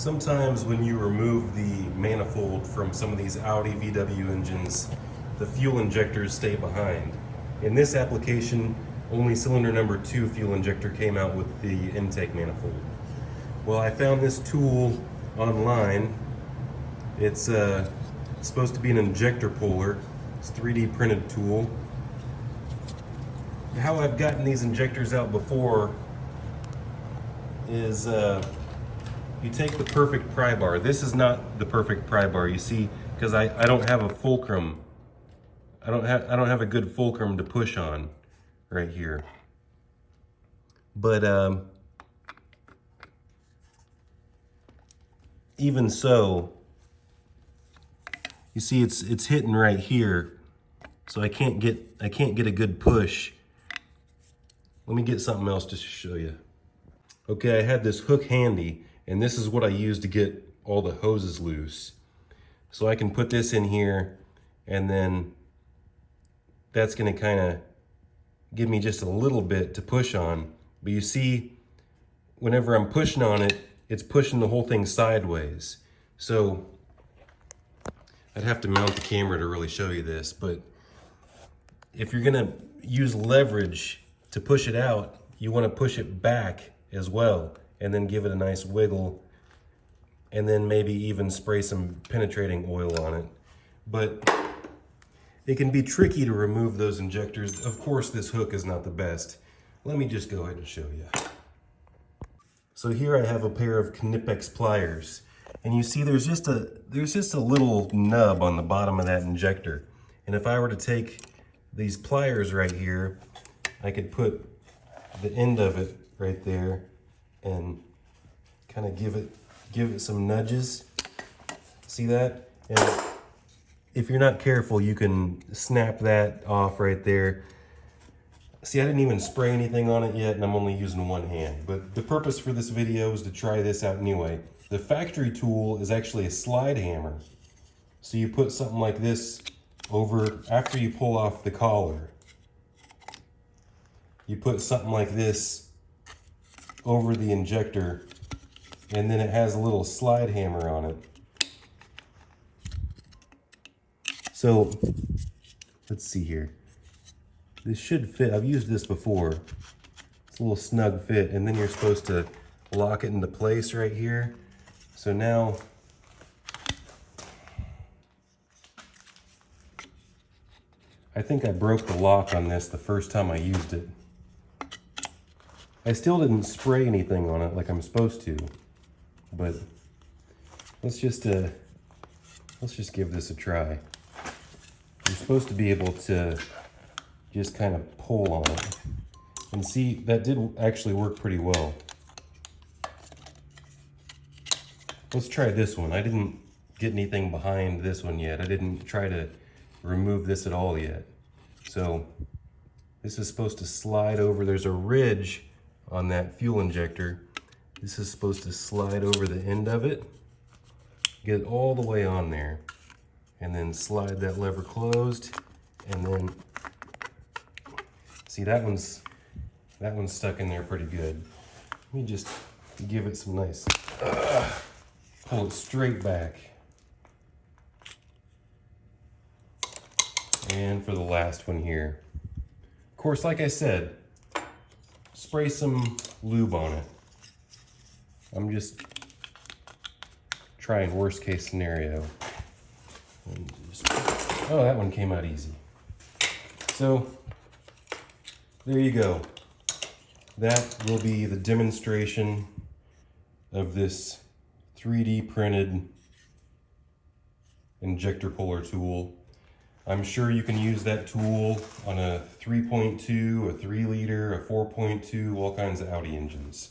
Sometimes when you remove the manifold from some of these Audi VW engines, the fuel injectors stay behind. In this application, only cylinder number 2 fuel injector came out with the intake manifold. Well, I found this tool online. It's supposed to be an injector puller. It's a 3D printed tool. How I've gotten these injectors out before is you take the perfect pry bar. This is not the perfect pry bar, you see, because I don't have a fulcrum. I don't have a good fulcrum to push on right here. But even so, you see it's hitting right here, so I can't get a good push. Let me get something else to show you. Okay, I had this hook handy, and this is what I use to get all the hoses loose. So I can put this in here, and then that's gonna kind of give me just a little bit to push on. But you see, whenever I'm pushing on it, it's pushing the whole thing sideways. So I'd have to mount the camera to really show you this, but if you're gonna use leverage to push it out, you wanna push it back as well, and then give it a nice wiggle, and then maybe even spray some penetrating oil on it. But it can be tricky to remove those injectors. Of course, this hook is not the best. Let me just go ahead and show you. So here I have a pair of Knipex pliers, and you see there's just a little nub on the bottom of that injector. And if I were to take these pliers right here, I could put the end of it right there and kind of give it some nudges. See that? And if you're not careful, you can snap that off right there. See, I didn't even spray anything on it yet, and I'm only using one hand. But the purpose for this video is to try this out anyway. The factory tool is actually a slide hammer. So you put something like this over, after you pull off the collar, you put something like this over the injector, and then it has a little slide hammer on it. So let's see here. This should fit. I've used this before. It's a little snug fit, and then you're supposed to lock it into place right here. So now I think I broke the lock on this the first time I used it. I still didn't spray anything on it like I'm supposed to, but let's just give this a try. You're supposed to be able to just kind of pull on it. And see, that did actually work pretty well. Let's try this one. I didn't get anything behind this one yet. I didn't try to remove this at all yet. So this is supposed to slide over. There's a ridge on that fuel injector. This is supposed to slide over the end of it, get it all the way on there, and then slide that lever closed, and then see, that one's stuck in there pretty good. Let me just give it some nice pull it straight back. And for the last one here, of course, like I said, spray some lube on it. I'm just trying worst case scenario. Oh, that one came out easy. So there you go. That will be the demonstration of this 3D printed injector puller tool. I'm sure you can use that tool on a 3.2, a 3 liter, a 4.2, all kinds of Audi engines.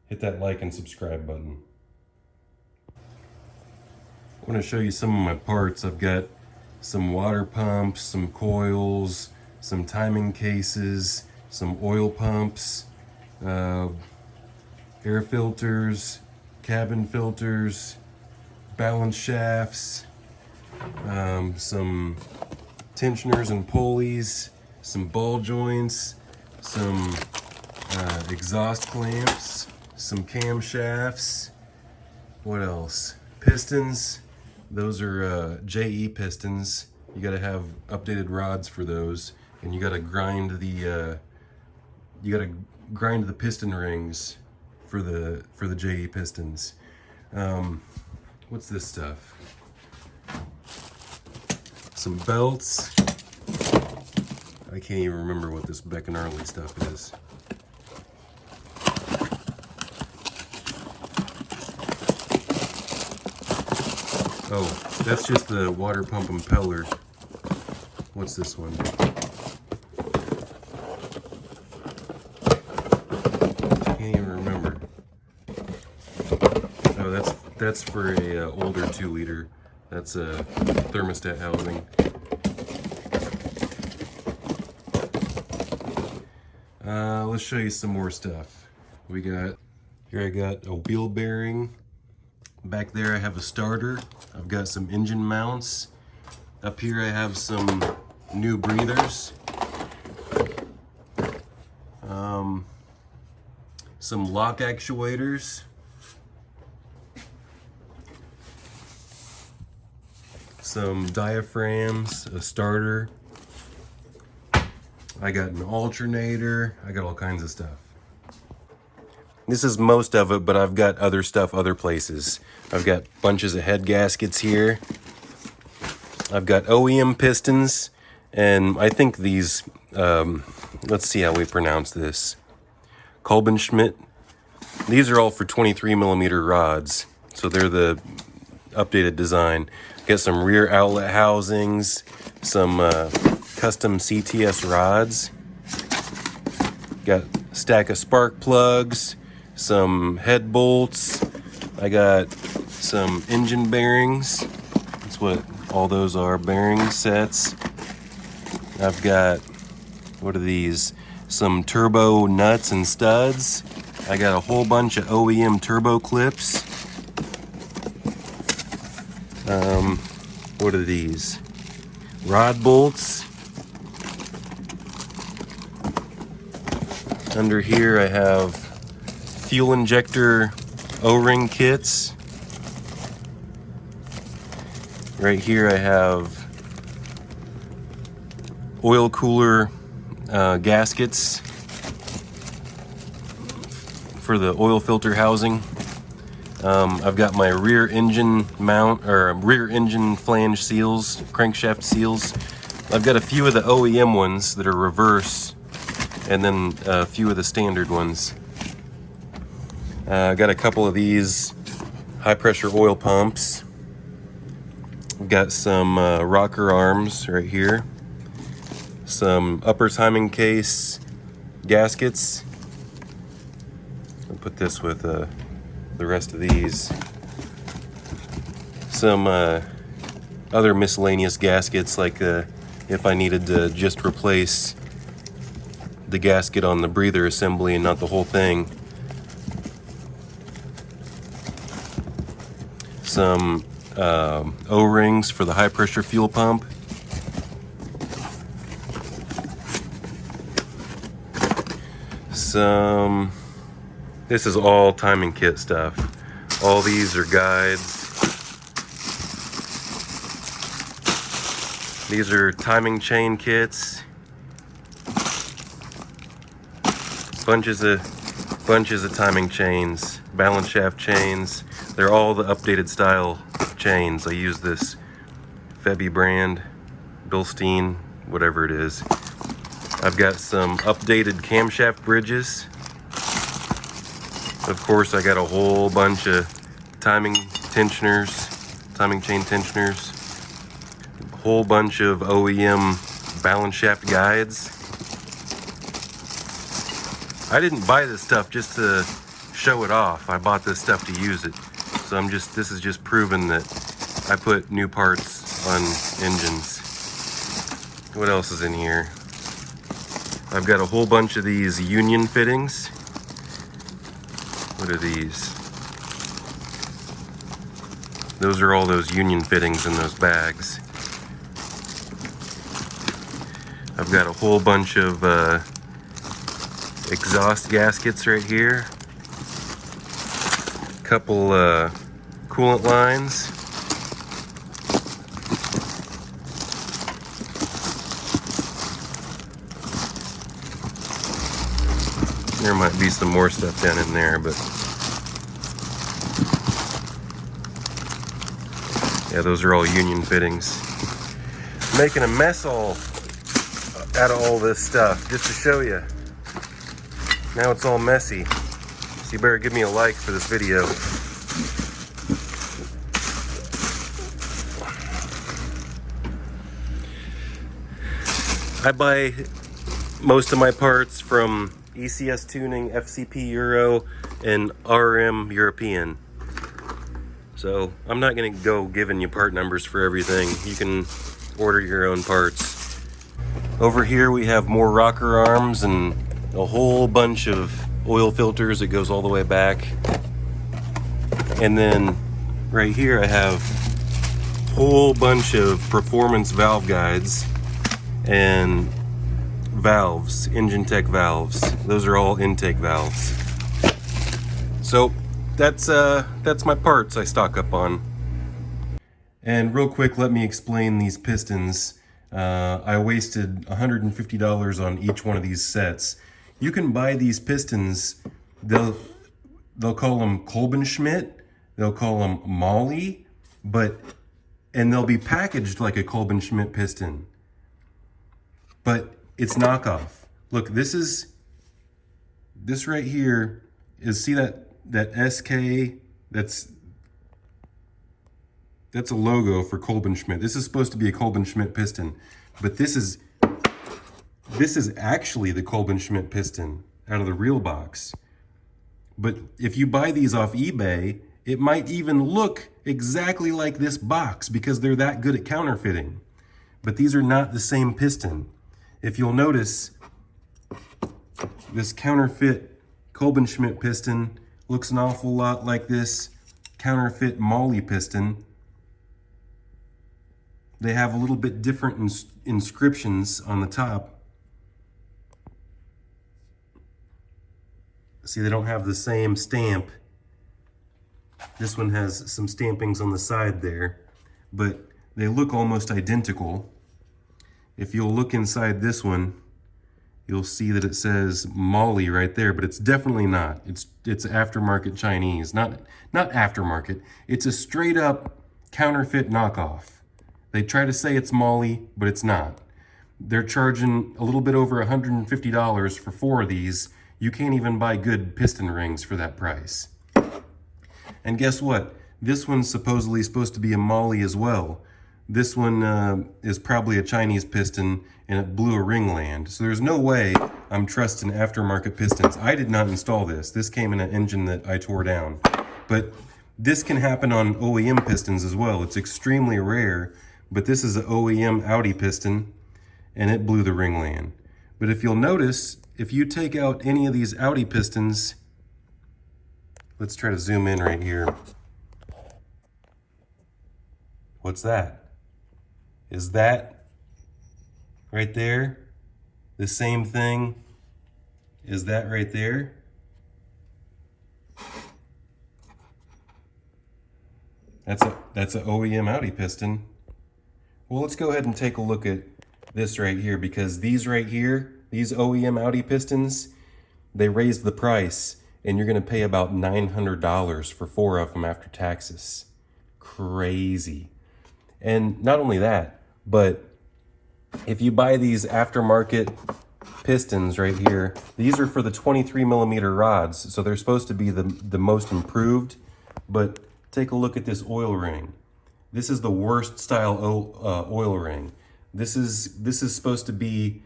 Hit that like and subscribe button. I want to show you some of my parts. I've got some water pumps, some coils, some timing cases, some oil pumps, air filters, cabin filters, balance shafts, some tensioners and pulleys, some ball joints, some exhaust clamps, some camshafts. What else? Pistons. Those are JE pistons. You got to have updated rods for those, and you got to grind the piston rings for the JE pistons. What's this stuff? Some belts. I can't even remember what this Beck and Arley stuff is. Oh, that's just the water pump impeller. What's this one? Can't even remember. Oh, that's for a older 2-liter. That's a thermostat housing. Let's show you some more stuff. Here I got a wheel bearing. Back there I have a starter. I've got some engine mounts. Up here I have some new breathers. Some lock actuators. Some diaphragms, a starter. I got an alternator. I got all kinds of stuff. This is most of it, but I've got other stuff other places. I've got bunches of head gaskets here. I've got OEM pistons, and I think these, let's see how we pronounce this. Kolbenschmidt. These are all for 23mm rods, so they're the updated design. Got some rear outlet housings, some custom CTS rods. Got a stack of spark plugs, some head bolts. I got some engine bearings. That's what all those are, bearing sets. I've got, what are these? Some turbo nuts and studs. I got a whole bunch of OEM turbo clips. What are these? Rod bolts. Under here I have fuel injector O-ring kits. Right here I have oil cooler gaskets for the oil filter housing. I've got my rear engine mount, or rear engine flange seals, crankshaft seals. I've got a few of the OEM ones that are reverse, and then a few of the standard ones. I got a couple of these high pressure oil pumps. I've got some rocker arms right here. Some upper timing case gaskets. I'll put this with the rest of these. Some other miscellaneous gaskets, like if I needed to just replace the gasket on the breather assembly and not the whole thing. Some O-rings for the high pressure fuel pump. This is all timing kit stuff. All these are guides. These are timing chain kits. Bunches of timing chains, balance shaft chains. They're all the updated style chains. I use this Febby brand, Bilstein, whatever it is. I've got some updated camshaft bridges. Of course, I got a whole bunch of timing tensioners, timing chain tensioners, a whole bunch of OEM balance shaft guides. I didn't buy this stuff just to show it off. I bought this stuff to use it. So this is just proving that I put new parts on engines. What else is in here? I've got a whole bunch of these union fittings. What are these? Those are all those union fittings in those bags. I've got a whole bunch of exhaust gaskets right here. Couple coolant lines. There might be some more stuff down in there, but yeah, those are all union fittings. Making a mess out of all this stuff just to show you. Now it's all messy, so you better give me a like for this video. I buy most of my parts from ECS Tuning, FCP Euro, and RM European. So I'm not gonna go giving you part numbers for everything. You can order your own parts. Over here we have more rocker arms and a whole bunch of oil filters that goes all the way back. And then right here I have a whole bunch of performance valve guides and valves, engine tech valves. Those are all intake valves. So that's my parts I stock up on. And real quick, let me explain these pistons. I wasted $150 on each one of these sets. You can buy these pistons, they'll call them kolbenschmidt, they'll call them Molly, and they'll be packaged like a kolbenschmidt piston. But it's knockoff. Look, this right here is, see that SK, that's a logo for kolbenschmidt. This is supposed to be a kolbenschmidt piston, but this is actually the kolbenschmidt piston out of the real box. But if you buy these off eBay, it might even look exactly like this box because they're that good at counterfeiting. But these are not the same piston. If you'll notice, this counterfeit kolbenschmidt piston looks an awful lot like this counterfeit Molly piston. They have a little bit different inscriptions on the top. See, they don't have the same stamp. This one has some stampings on the side there, but they look almost identical. If you'll look inside this one, you'll see that it says Molly right there, but it's definitely not. It's aftermarket Chinese, not aftermarket. It's a straight up counterfeit knockoff. They try to say it's Molly, but it's not. They're charging a little bit over $150 for 4 of these. You can't even buy good piston rings for that price. And guess what? This one's supposedly supposed to be a Molly as well. This one is probably a Chinese piston, and it blew a ringland. So there's no way I'm trusting aftermarket pistons. I did not install this. This came in an engine that I tore down. But this can happen on OEM pistons as well. It's extremely rare, but this is an OEM Audi piston, and it blew the ringland. But if you'll notice, if you take out any of these Audi pistons, let's try to zoom in right here. What's that? Is that right there the same thing as that right there? That's an OEM Audi piston. Well, let's go ahead and take a look at this right here, because these right here, these OEM Audi pistons, they raised the price, and you're gonna pay about $900 for 4 of them after taxes. Crazy. And not only that, but if you buy these aftermarket pistons right here, these are for the 23mm rods, so they're supposed to be the most improved. But take a look at this oil ring. This is the worst style oil ring. This is supposed to be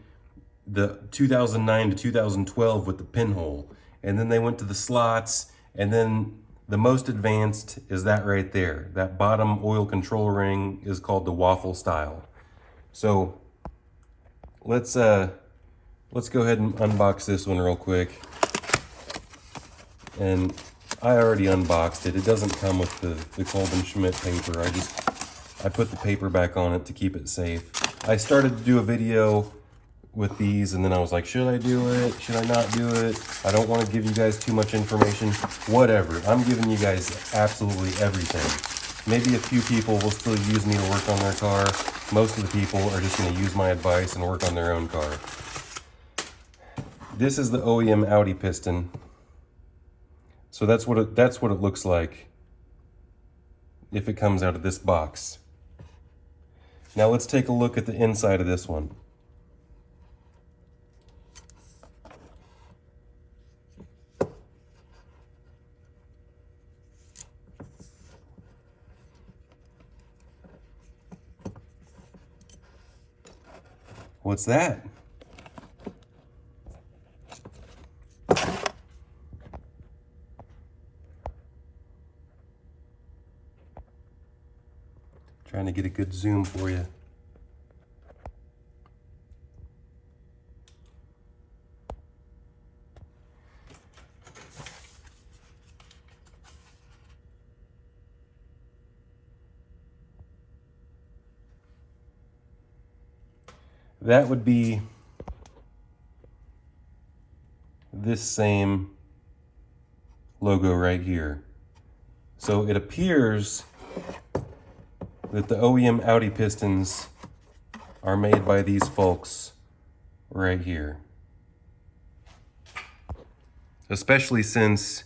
the 2009 to 2012 with the pinhole, and then they went to the slots, and then the most advanced is that right there. That bottom oil control ring is called the waffle style. So let's go ahead and unbox this one real quick. And I already unboxed it. It doesn't come with the kolbenschmidt paper. I put the paper back on it to keep it safe. I started to do a video with these, and then I was like, should I do it? Should I not do it? I don't want to give you guys too much information. Whatever. I'm giving you guys absolutely everything. Maybe a few people will still use me to work on their car. Most of the people are just going to use my advice and work on their own car. This is the OEM Audi piston. So that's what it looks like if it comes out of this box. Now let's take a look at the inside of this one. What's that? Trying to get a good zoom for you. That would be this same logo right here. So it appears that the OEM Audi pistons are made by these folks right here. Especially since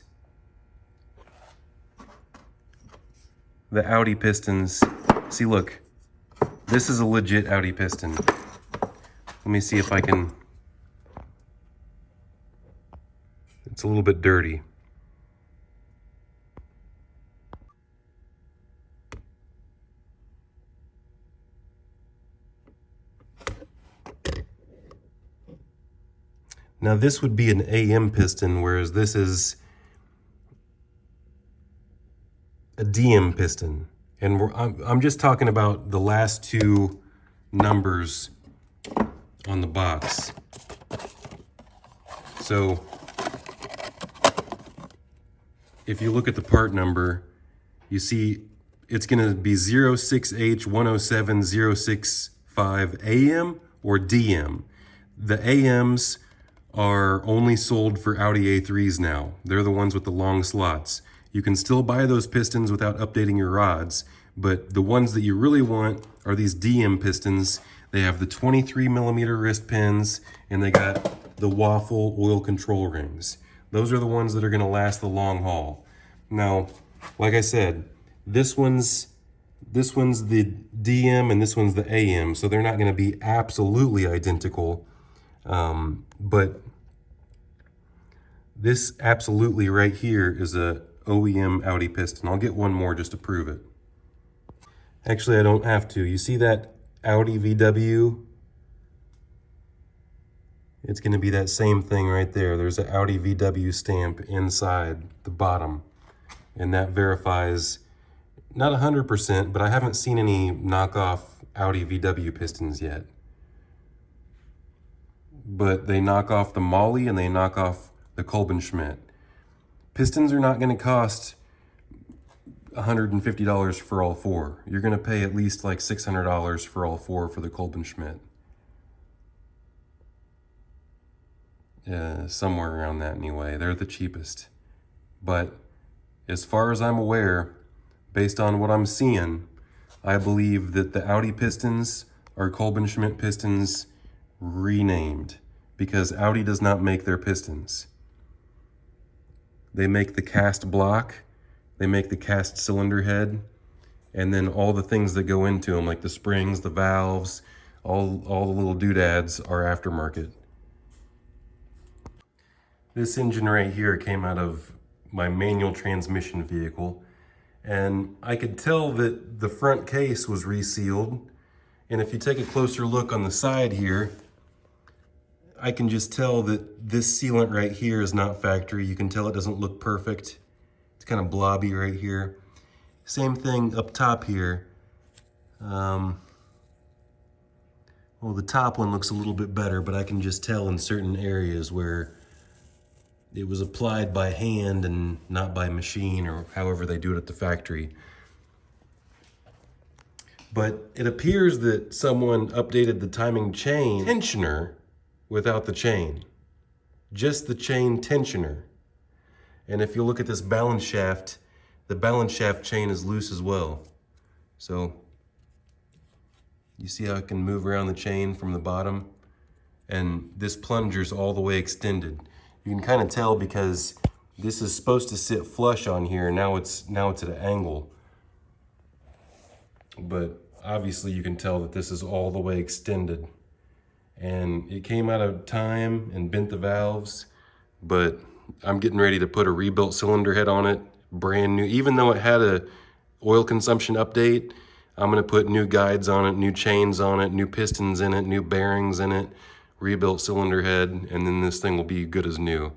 the Audi pistons, see look, this is a legit Audi piston. Let me see if I can, it's a little bit dirty. Now this would be an AM piston, whereas this is a DM piston. And I'm just talking about the last two numbers on the box. So if you look at the part number, you see it's going to be 06H107065 AM or DM. The AMs are only sold for Audi A3s now. They're the ones with the long slots. You can still buy those pistons without updating your rods, but the ones that you really want are these DM pistons. They have the 23mm wrist pins, and they got the waffle oil control rings. Those are the ones that are going to last the long haul. Now, like I said, this one's the DM and this one's the AM, so they're not going to be absolutely identical. But this absolutely right here is a OEM Audi piston. I'll get one more just to prove it. Actually, I don't have to. You see that Audi VW? It's going to be that same thing right there. There's an Audi VW stamp inside the bottom. And that verifies, not 100%, but I haven't seen any knockoff Audi VW pistons yet. But they knock off the Molly and they knock off the Kolbenschmidt. Pistons are not going to cost $150 for all four. You're going to pay at least like $600 for all four for the Kolbenschmidt. Somewhere around that anyway. They're the cheapest. But as far as I'm aware, based on what I'm seeing, I believe that the Audi pistons are Kolbenschmidt pistons renamed, because Audi does not make their pistons. They make the cast block, they make the cast cylinder head, and then all the things that go into them, like the springs, the valves, all the little doodads are aftermarket. This engine right here came out of my manual transmission vehicle, and I could tell that the front case was resealed. And if you take a closer look on the side here, I can just tell that this sealant right here is not factory. You can tell it doesn't look perfect. It's kind of blobby right here. Same thing up top here. Well, the top one looks a little bit better, but I can just tell in certain areas where it was applied by hand and not by machine, or however they do it at the factory. But it appears that someone updated the timing chain tensioner without the chain. Just the chain tensioner. And if you look at this balance shaft, the balance shaft chain is loose as well. So you see how I can move around the chain from the bottom? And this plunger's all the way extended. You can kind of tell because this is supposed to sit flush on here. Now it's at an angle. But obviously you can tell that this is all the way extended. And it came out of time and bent the valves, but I'm getting ready to put a rebuilt cylinder head on it, brand new. Even though it had a oil consumption update, I'm gonna put new guides on it, new chains on it, new pistons in it, new bearings in it, rebuilt cylinder head, and then this thing will be good as new.